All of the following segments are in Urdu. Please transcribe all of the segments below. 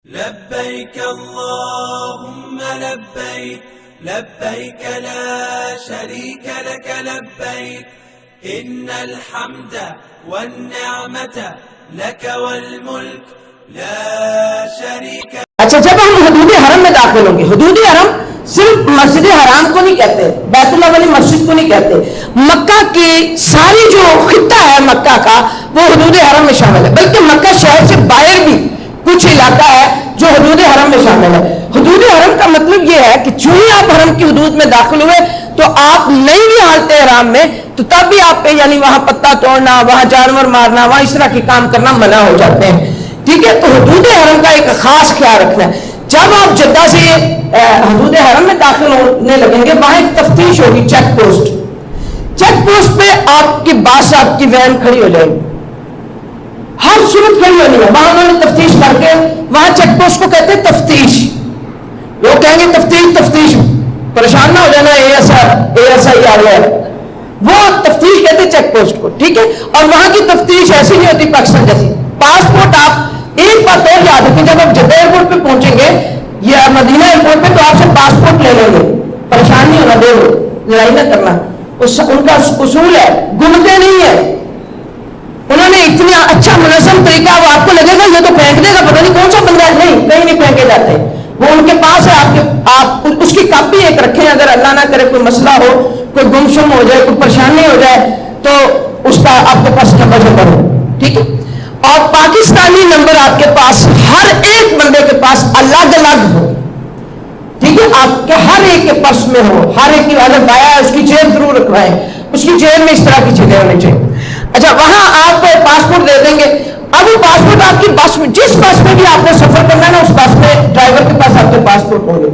لبيك اللهم لبيك لبيك لا شريك لك لبيك إن الحمد والنعمة لك والملك لا شريك. اچھا، جب ہم حدود حرم میں داخل ہوں گے، حدود حرم صرف مسجد حرام کو نہیں کہتے، بیت اللہ والی مسجد کو نہیں کہتے، مکہ کی ساری جو خطہ ہے مکہ کا وہ حدود حرم میں شامل ہے، بلکہ مکہ شہر سے باہر بھی کچھ علاقہ ہے جو حدود حرم میں شامل ہے. حدود حرم کا مطلب یہ ہے کہ جو ہی آپ حرم کی حدود میں داخل ہوئے تو آپ نہیں بھی حالت احرام میں تو تب بھی آپ پہ یعنی وہاں پتہ توڑنا، وہاں جانور مارنا، وہاں اس طرح کے کام کرنا منع ہو جاتے ہیں. ٹھیک ہے، تو حدود حرم کا ایک خاص خیال رکھنا ہے. جب آپ جدہ سے حدود حرم میں داخل ہونے لگیں گے وہاں ایک تفتیش ہوگی، چیک پوسٹ. چیک پوسٹ پہ آپ کی باس آپ کی وین کھڑی ہو جائے گی، ہر صورت کھڑی ہونی ہے. وہاں انہوں نے تفتیش کر کے، وہاں چیک پوسٹ کو کہتے ہیں تفتیش. لوگ کہیں گے تفتیش تفتیش، پریشان نہ ہو جانا، ایسا ہی آ گیا ہے، وہ تفتیش کہتے ہیں چیک پوسٹ کو. ٹھیک ہے، اور وہاں کی تفتیش ایسی نہیں ہوتی پاکستان جیسی. پاسپورٹ آپ ایک بات اور یاد رکھیں، جب آپ جدہ ایئرپورٹ پہ پہنچیں گے یا مدینہ ایئرپورٹ پہ تو آپ سے پاسپورٹ لے لیں گے، پریشان نہیں ہونا، دے دو، لڑائی نہ کرنا. ان کا اصول ہے، گمتے نہیں ہے. انہوں نے اتنا اچھا منظم طریقہ، وہ آپ کو لگے گا یہ تو پھینک دے گا، پتہ نہیں کون سا بندہ ہے، نہیں، کہیں نہیں پھینکے جاتے. وہ ان کے پاس ہے، آپ اس کی کاپی ایک رکھیں، اگر اللہ نہ کرے کوئی مسئلہ ہو، کوئی گمشم ہو جائے، کوئی پریشانی ہو جائے تو اس کا آپ کے پاس نمبر ہو. ٹھیک ہے، اور پاکستانی نمبر آپ کے پاس ہر ایک بندے کے پاس الگ الگ ہو. ٹھیک ہے، آپ کے ہر ایک کے پرس میں ہو، ہر ایک کی اگر بایا ہے اس کی جیب ضرور رکھوائیں، اس کی جیب میں اس طرح کی چیزیں ہونی چاہیے. اچھا، وہاں آپ کو پاسپورٹ دے دیں گے. اب وہ پاسپورٹ آپ کی بس میں، جس بس میں بھی آپ نے سفر کرنا ہے نا، اس بس میں ڈرائیور کے پاس آپ کے پاسپورٹ ہوں گے،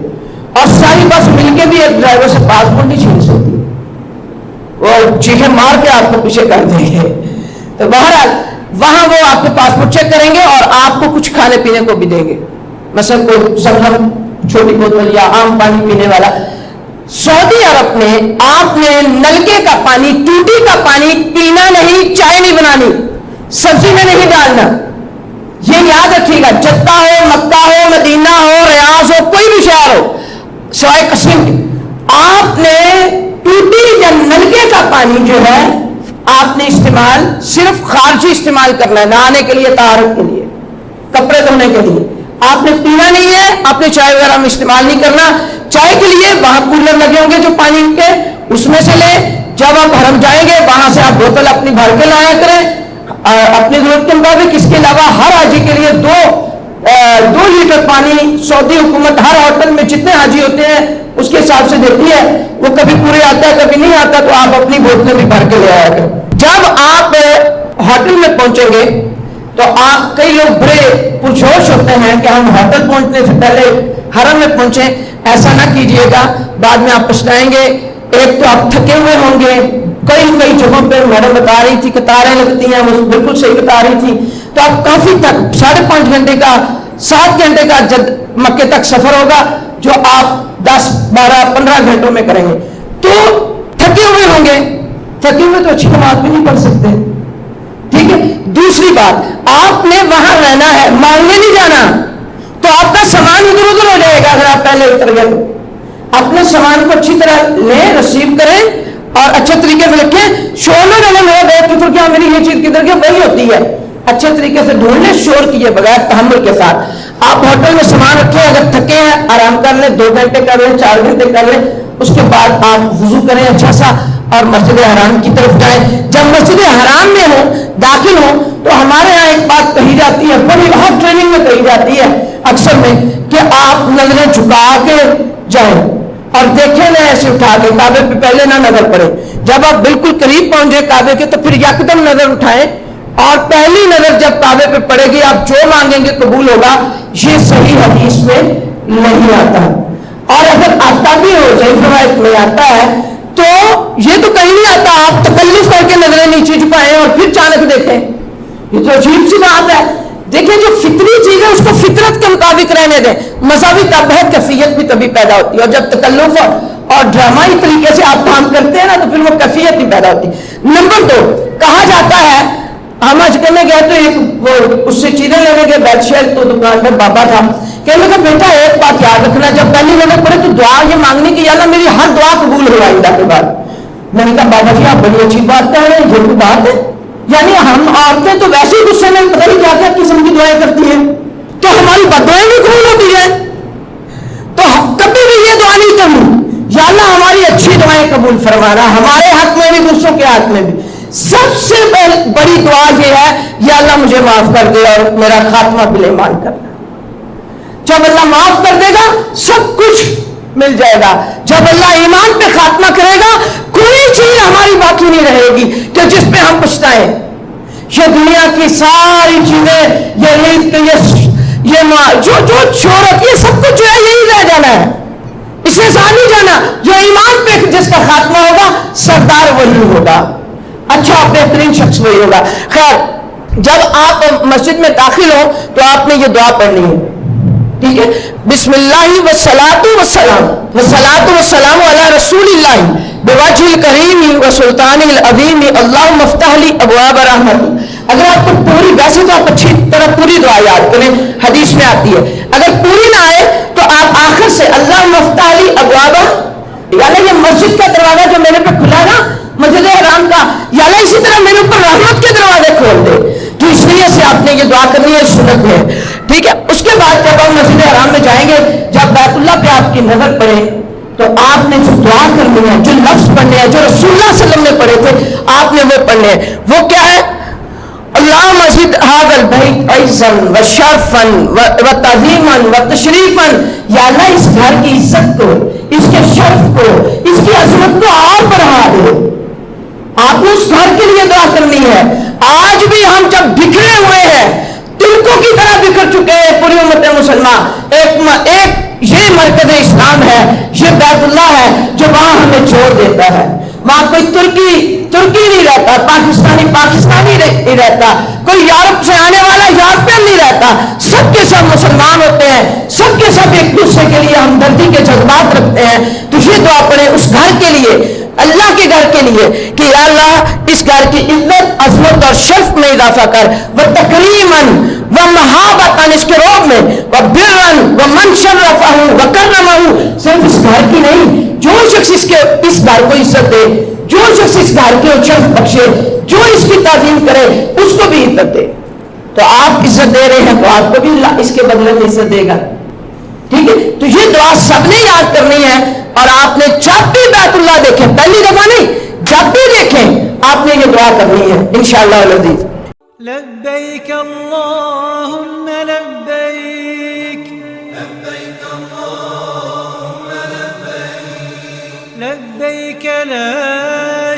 اور ساری بس مل کے بھی ایک ڈرائیور سے پاسپورٹ نہیں چھین سکتی، وہ چیخیں مار کے آپ کو پیچھے کر دیں گے. تو بہرحال وہاں وہ آپ کے پاسپورٹ چیک کریں گے اور آپ کو کچھ کھانے پینے کو بھی دیں گے، مثلا کوئی زمزم چھوٹی بوتل یا عام پانی پینے والا. سعودی عرب میں آپ نے نلکے کا پانی، ٹوٹی کا پانی پینا نہیں، چائے نہیں بنانی، سبزی میں نہیں ڈالنا. یہ یاد رکھیے گا، جدہ ہو، مکہ ہو، مدینہ ہو، ریاض ہو، کوئی بھی شہر ہو سوائے قصیم کے، آپ نے ٹوٹی یا نلکے کا پانی جو ہے آپ نے استعمال صرف خارجی استعمال کرنا ہے، نہانے کے لیے، طہارت کے لیے، کپڑے دھونے کے لیے. آپ نے پینا نہیں ہے، آپ نے چائے وغیرہ میں استعمال نہیں کرنا. چائے کے لیے وہاں کولر لگے ہوں گے جو پانی کے، اس میں سے لیں. جب آپ حرم جائیں گے وہاں سے آپ بوتل اپنی بھر کے لایا کریں اپنی ضرورت کے مطابق. اس کے علاوہ ہر حاجی کے لیے 2 لیٹر پانی سعودی حکومت ہر ہوٹل میں جتنے حاجی ہوتے ہیں اس کے حساب سے دیتی ہے. وہ کبھی پورے آتا ہے کبھی نہیں آتا، تو آپ اپنی بوتلیں بھی بھر کے لے آیا کریں. جب آپ ہوٹل میں پہنچیں گے تو آپ، کئی لوگ بڑے پرجوش ہوتے ہیں کہ ہم ہوٹل پہنچنے سے پہلے حرم میں پہنچیں. ایسا نہ کیجئے گا، بعد میں آپ پچھتائیں گے. ایک تو آپ تھکے ہوئے ہوں گے، کئی جگہوں پہ میڈم بتا رہی تھی قطاریں لگتی ہیں، وہ بالکل صحیح بتا رہی تھی. تو آپ کافی تک 5.5 گھنٹے کا، 7 گھنٹے کا جب مکے تک سفر ہوگا جو آپ 10 12 15 گھنٹوں میں کریں گے. تو تھکے ہوئے ہوں گے، تھکے ہوئے تو اچھی نماز بھی نہیں پڑھ سکتے. ٹھیک ہے، دوسری بات، آپ نے وہاں رہنا ہے، مانگنے نہیں جانا، تو آپ کا سامان ادھر ادھر ہو جائے گا. اگر آپ پہلے اتر گئے تو اپنے سامان کو اچھی طرح لیں، ریسیو کریں اور اچھے طریقے سے رکھیں. شور نہ ڈالیں، میرا بیگ کدھر گیا، میری یہ چیز کدھر گیا، وہی ہوتی ہے. اچھے طریقے سے ڈھونڈ لیں، شور کیے بغیر، تحمل کے ساتھ. آپ ہوٹل میں سامان رکھیں، اگر تھکے ہیں آرام کر لیں، 2 گھنٹے کر لیں، 4 گھنٹے کر لیں. اس کے بعد آپ وضو کریں اچھا سا اور مسجد حرام کی طرف جائیں. جب مسجد حرام میں ہوں، داخل ہوں، تو ہمارے یہاں ایک بات کہی جاتی ہے، بڑی ہر ٹریننگ میں کہی جاتی ہے اکثر میں، کہ آپ نظریں جھکا کے جائیں اور دیکھیں نہ ایسے اٹھا کے، کعبے پہ پہلے نہ نظر پڑے. جب آپ بالکل قریب پہنچے کعبے کے تو پھر یکدم نظر اٹھائیں، اور پہلی نظر جب کعبے پہ پڑے گی آپ جو مانگیں گے قبول ہوگا. یہ صحیح حدیث میں نہیں آتا، اور اگر آتا بھی ہو، صحیح روایت میں آتا ہے، تو یہ تو کہیں نہیں آتا آپ تکلف کر کے نظریں نیچے چھپائیں اور پھر چانک دیکھیں. یہ تو عجیب سی بات ہے. دیکھیں جو فطری چیز ہے اس کو فطرت کے مطابق رہنے دیں. مذہبی تب ہے، کیفیت بھی تبھی پیدا ہوتی ہے، اور جب تکلف اور ڈرامائی طریقے سے آپ کام کرتے ہیں نا تو پھر وہ کیفیت نہیں پیدا ہوتی. نمبر 2، کہا جاتا ہے ہم حج کرنے گئے تو ایک وہ اس سے چیزیں لینے گئے، بیڈ شیٹ، تو دکان میں بابا تھا، کہنے لگا بیٹا ایک بات یاد رکھنا، جب پہلی نماز پڑھے تو دعا یہ مانگنی کہ یا اللہ میری ہر دعا قبول ہو آئندہ کے بعد۔ میں نے کہا بابا جی آپ بڑی اچھی بات کہہ رہے ہیں، یہ کوئی بات ہے؟ یعنی ہم عورتیں تو ویسے ہی غصے میں پتہ نہیں کیا کیا قسم کی دعائیں کرتی ہیں، تو ہماری بددعائیں بھی قبول ہوتی ہیں، تو کبھی بھی یہ دعا نہیں کرنی یا اللہ ہماری اچھی دعائیں قبول فرمانا، ہمارے حق میں بھی دوسروں کے حق میں بھی۔ سب سے بڑی دعا یہ ہے یا اللہ مجھے معاف کر دے اور میرا خاتمہ بالایمان کرنا۔ جب اللہ معاف کر دے گا سب کچھ مل جائے گا، جب اللہ ایمان پہ خاتمہ کرے گا کوئی چیز ہماری باقی نہیں رہے گی کہ جس پہ ہم پچھتائیں۔ یہ دنیا کی ساری چیزیں، یہ رزق، یہ جو شہرت، یہ سب کچھ جو ہے یہی رہ جانا ہے، اس کے ساتھ نہیں جانا۔ جو ایمان پہ جس کا خاتمہ ہوگا سردار وہی ہوگا، اچھا بہترین شخص وہی ہوگا۔ خیر، جب آپ مسجد میں داخل ہو تو آپ نے یہ دعا پڑھنی ہے، ٹھیک ہے؟ بسم اللہ والصلاۃ والسلام والصلاۃ والسلام علی رسول اللہ بوجہ الکریم وسلطان العظیم اللہم افتح لی ابواب رحمت۔ اگر آپ کو پوری، ویسے تو آپ اچھی طرح پوری دعا یاد کریں، حدیث میں آتی ہے، اگر پوری نہ آئے تو آپ آخر سے اللہم افتح لی ابواب، یا اللہ یہ مسجد کا دروازہ جو میرے پہ کھلا نا، مسجد حرام کا، یا اللہ اسی طرح میرے اوپر رحمت کے دروازے کھول دے۔ تو اس لیے سے آپ نے یہ دعا کرنی ہے، سنت ہے، ٹھیک ہے؟ اس کے بعد جب ہم مسجد حرام میں جائیں گے، جب بیت اللہ پہ آپ کی نظر پڑے تو آپ نے جو دعا کرنی ہے، جو لفظ پڑھنے ہیں، جو رسول اللہ صلی اللہ علیہ وسلم نے پڑھے تھے آپ نے وہ پڑھنے ہیں۔ وہ کیا ہے؟ اللہم زد ھذا البیت عزا وشرفا وتعظیما وتشریفا، یا اللہ اس گھر کی عزت کو، اس کے شرف کو، اس کی عظمت کو اور بڑھا دے۔ آپ نے اس گھر کے لیے دعا کرنی ہے۔ آج بھی ہم جب بکھرے ہوئے ہیں، تلکوں کی طرح بکھر چکے ہیں پوری امت مسلمان، ایک یہ مرکز اسلام ہے، یہ بیت اللہ ہے جو وہاں ہمیں چھوڑ دیتا ہے۔ وہاں کوئی ترکی نہیں رہتا، پاکستانی نہیں رہتا، کوئی یورپ سے آنے والا یورپین نہیں رہتا، سب کے سب مسلمان ہوتے ہیں، سب کے سب ایک دوسرے کے لیے ہمدردی کے جذبات رکھتے ہیں۔ تو یہ دعا پڑھیں اس گھر کے لیے، اللہ کے گھر کے لیے کہ یا اللہ اس گھر کی عزت، عظمت اور شرف میں اضافہ کر، وہ تکریما و محابتا، اس کے روب میں، وہ برا و من شرفہ و کرمہ، صرف اس گھر کی نہیں، جو شخص اس گھر کو عزت دے، جو شخص اس گھر کے شرف بخشے، جو اس کی تعظیم کرے اس کو بھی عزت دے۔ تو آپ عزت دے رہے ہیں تو آپ کو بھی اللہ اس کے بدلے میں عزت دے گا، ٹھیک ہے؟ تو یہ دعا سب نے یاد کرنی ہے، اور آپ نے جب بھی بیت اللہ دیکھیں، پہلی دفعہ نہیں، جب بھی دیکھیں آپ نے یہ دعا کرنی ہے انشاءاللہ العزیز۔ لبیک اللہم لبیک، لبيك اللهم لبيك لبیک لا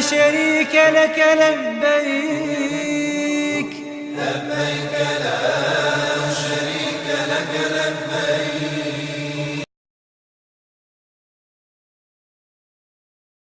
شریک لک لبیک، لبيك لا شريك لك لبيك